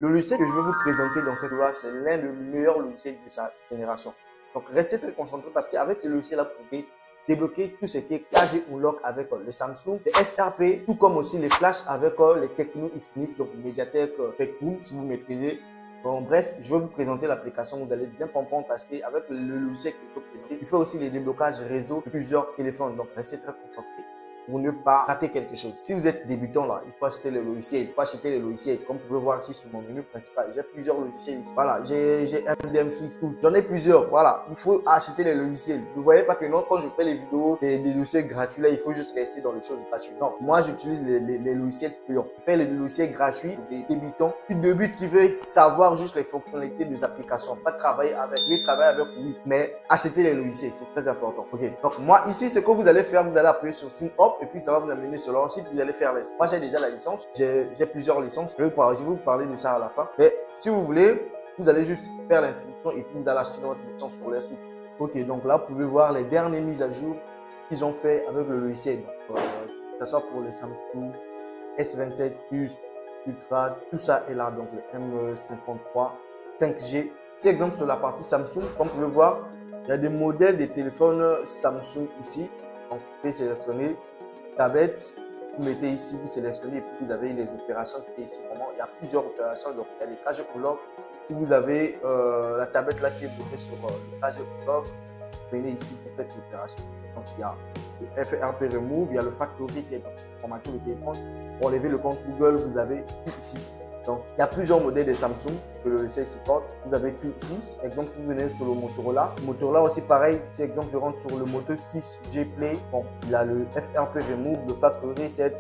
Le logiciel que je vais vous présenter dans cette vidéo, c'est l'un des meilleurs logiciels de sa génération. Donc, restez très concentrés parce qu'avec ce logiciel-là, vous pouvez débloquer tout ce qui est KG Unlock avec les Samsung, les FRP, tout comme aussi les Flash avec les Tecno Infinix, donc Mediatek, Spectrum, si vous maîtrisez. Bon, bref, je vais vous présenter l'application, vous allez bien comprendre parce qu'avec le logiciel que je vais vous présenter, il fait aussi les déblocages réseau de plusieurs téléphones. Donc, restez très concentrés pour ne pas rater quelque chose. Si vous êtes débutant là, il faut acheter le logiciel. Il faut acheter les logiciels. Comme vous pouvez voir ici sur mon menu principal, j'ai plusieurs logiciels ici. Voilà, j'ai MDMFix, tout. J'en ai plusieurs. Voilà, il faut acheter les logiciels. Vous voyez pas que non, quand je fais les vidéos des logiciels gratuits là, il faut juste rester dans les choses gratuites. Non, moi j'utilise les logiciels payants. Je fais les logiciels gratuits pour des débutants qui débutent, qui veulent savoir juste les fonctionnalités des applications. Pas travailler avec, oui, travailler avec, oui, mais acheter les logiciels, c'est très important. Ok, donc moi ici, ce que vous allez faire, vous allez appuyer sur Sign Up et puis ça va vous amener sur leur site. Vous allez faire les. Moi j'ai déjà la licence, j'ai plusieurs licences. Je vais vous parler de ça à la fin. Mais si vous voulez, vous allez juste faire l'inscription et puis vous allez acheter votre licence sur leur site. Ok, donc là, vous pouvez voir les dernières mises à jour qu'ils ont fait avec le logiciel. Donc, que ce soit pour les Samsung S27 Plus, Ultra, tout ça est là. Donc le M53, 5G. C'est exemple sur la partie Samsung, comme vous pouvez voir, il y a des modèles de téléphones Samsung ici. Donc vous pouvez sélectionner tablette, vous mettez ici, vous sélectionnez et puis vous avez les opérations qui sont ici. Vraiment, il y a plusieurs opérations. Donc il y a les KG Unlock. Si vous avez la tablette là qui est bloquée sur le KG Unlock, venez ici, vous faites l'opération. Donc il y a le FRP Remove, il y a le Factory, c'est pour formater le téléphone. Pour enlever le compte Google, vous avez tout ici. Donc, il y a plusieurs modèles de Samsung que le logiciel supporte. Vous avez tout ici. Exemple, vous venez sur le Motorola. Le Motorola aussi, pareil. Si, exemple, je rentre sur le Moto 6G Play. Bon, il a le FRP Remove, le Factory Reset,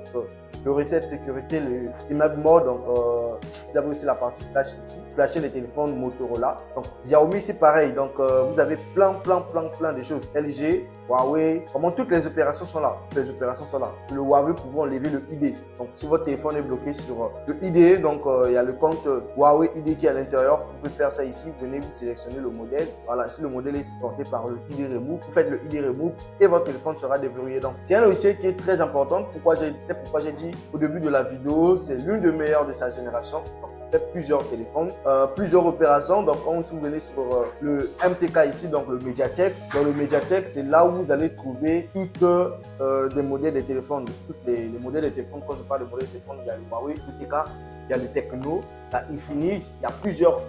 le Reset Sécurité, le Image Mode. Donc, vous avez aussi la partie flash ici. Flasher les téléphones Motorola. Donc, Xiaomi, c'est pareil. Donc, vous avez plein de choses. LG, Huawei, vraiment toutes les opérations sont là. Toutes les opérations sont là. Sur le Huawei, vous pouvez enlever le ID. Donc, si votre téléphone est bloqué sur le ID, donc il y a le compte Huawei ID qui est à l'intérieur. Vous pouvez faire ça ici. Venez vous sélectionner le modèle. Voilà, si le modèle est supporté par le ID Remove, vous faites le ID Remove et votre téléphone sera déverrouillé. Donc, c'est un logiciel qui est très important. C'est pourquoi j'ai dit au début de la vidéo, c'est l'une des meilleures de sa génération. Donc, plusieurs téléphones, plusieurs opérations. Donc, quand vous venez sur le MTK ici, donc le Mediatek, dans le Mediatek, c'est là où vous allez trouver toutes des modèles de téléphones. Toutes les modèles de téléphones, quand je parle de modèles de téléphones, il y a le Huawei, MTK, il y a le Tecno, il y a Infinix, il y a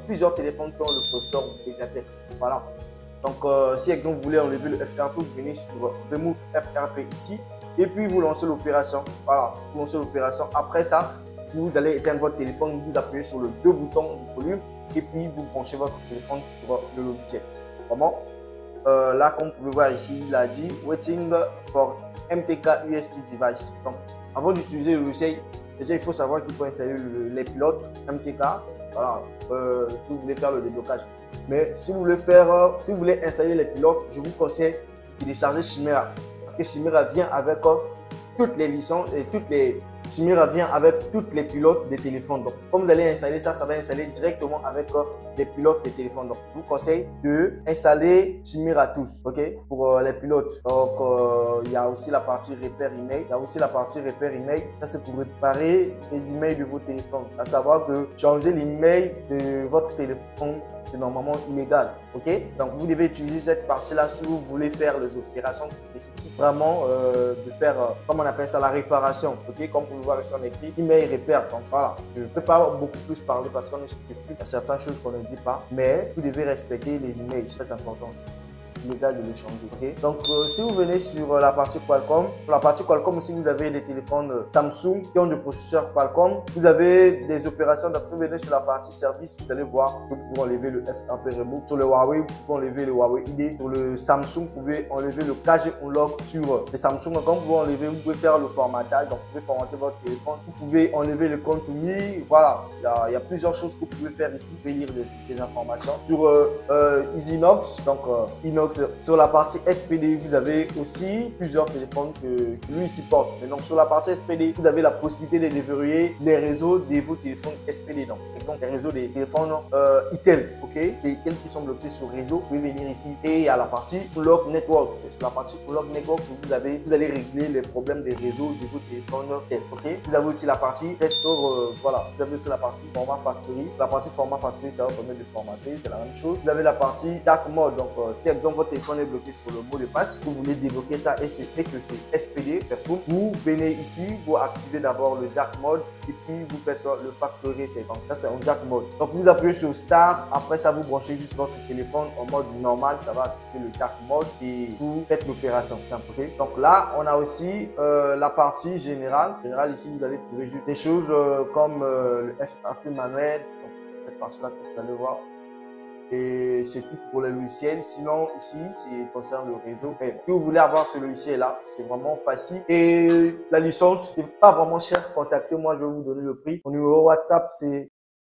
plusieurs téléphones qui ont le processeur Mediatek. Voilà. Donc, si exemple vous voulez enlever le FRP, vous venez sur Remove FRP ici et puis vous lancez l'opération. Voilà, vous lancez l'opération. Après ça, vous allez éteindre votre téléphone, vous appuyez sur le deux boutons du volume et puis vous branchez votre téléphone sur le logiciel. Vraiment, là, comme vous pouvez voir ici, il a dit Waiting for MTK USB device. Donc, avant d'utiliser le logiciel, déjà il faut savoir qu'il faut installer les pilotes MTK. Voilà, si vous voulez faire le déblocage. Mais si vous voulez installer les pilotes, je vous conseille de télécharger Chimera parce que Chimera vient avec toutes les licences et Chimera vient avec toutes les pilotes des téléphones. Donc, comme vous allez installer ça, ça va installer directement avec les pilotes des téléphones. Donc, je vous conseille de installer Chimera tous, ok, pour les pilotes. Donc, il y a aussi la partie repère email. Ça, c'est pour réparer les emails de vos téléphones. À savoir que changer l'email de votre téléphone, c'est normalement illégal, ok? Donc, vous devez utiliser cette partie-là si vous voulez faire les opérations qui nécessitent vraiment de faire, comme on appelle ça, la réparation, ok? Comme vous pouvez voir ici, on écrit email repère. Donc, voilà, je ne peux pas beaucoup plus parler parce qu'on est sur YouTube. Il y a certaines choses qu'on ne dit pas, mais vous devez respecter les emails, c'est très important. Légal de le changer. Okay? Donc, si vous venez sur la partie Qualcomm, pour la partie Qualcomm aussi, vous avez des téléphones Samsung qui ont des processeurs Qualcomm. Vous avez des opérations. Donc, si vous venez sur la partie service, vous allez voir que vous pouvez enlever le FRP Remove. Sur le Huawei, vous pouvez enlever le Huawei ID. Sur le Samsung, vous pouvez enlever le KG Unlock. Sur les Samsung, quand vous pouvez enlever, vous pouvez faire le formatage. Donc, vous pouvez formater votre téléphone. Vous pouvez enlever le compte Me. Voilà, il y a plusieurs choses que vous pouvez faire ici. Vous pouvez lire des informations. Sur Exynos, donc Inox Donc sur la partie SPD, vous avez aussi plusieurs téléphones que lui supporte. Mais donc sur la partie SPD, vous avez la possibilité de déverrouiller les réseaux de vos téléphones SPD. Donc par exemple les réseaux des téléphones Itel, ok, et Itel qui sont bloqués sur réseau, vous pouvez venir ici et à la partie Unlock Network. C'est sur la partie Unlock Network que vous allez régler les problèmes des réseaux de vos téléphones Itel, ok. Vous avez aussi la partie Restore, voilà, vous avez aussi la partie Format Factory. La partie Format Factory, ça va vous permettre de formater, c'est la même chose. Vous avez la partie Dark Mode, donc si exemple votre téléphone est bloqué sur le mot de passe, vous voulez débloquer ça et c'est que c'est SPD, vous venez ici, vous activez d'abord le Dark Mode et puis vous faites le Factory Reset. Donc ça c'est un Dark Mode. Donc vous appuyez sur Start, après ça vous branchez juste votre téléphone en mode normal, ça va activer le Dark Mode et vous faites l'opération simple, ok. Donc là on a aussi la partie générale. Ici vous allez trouver juste des choses comme le FRP manuel, donc cette partie là que vous allez voir. Et c'est tout pour le logiciel. Sinon, ici, c'est concerne le réseau. Et si vous voulez avoir ce logiciel-là, c'est vraiment facile. Et la licence, c'est pas vraiment cher. Contactez-moi, je vais vous donner le prix. Mon numéro WhatsApp, c'est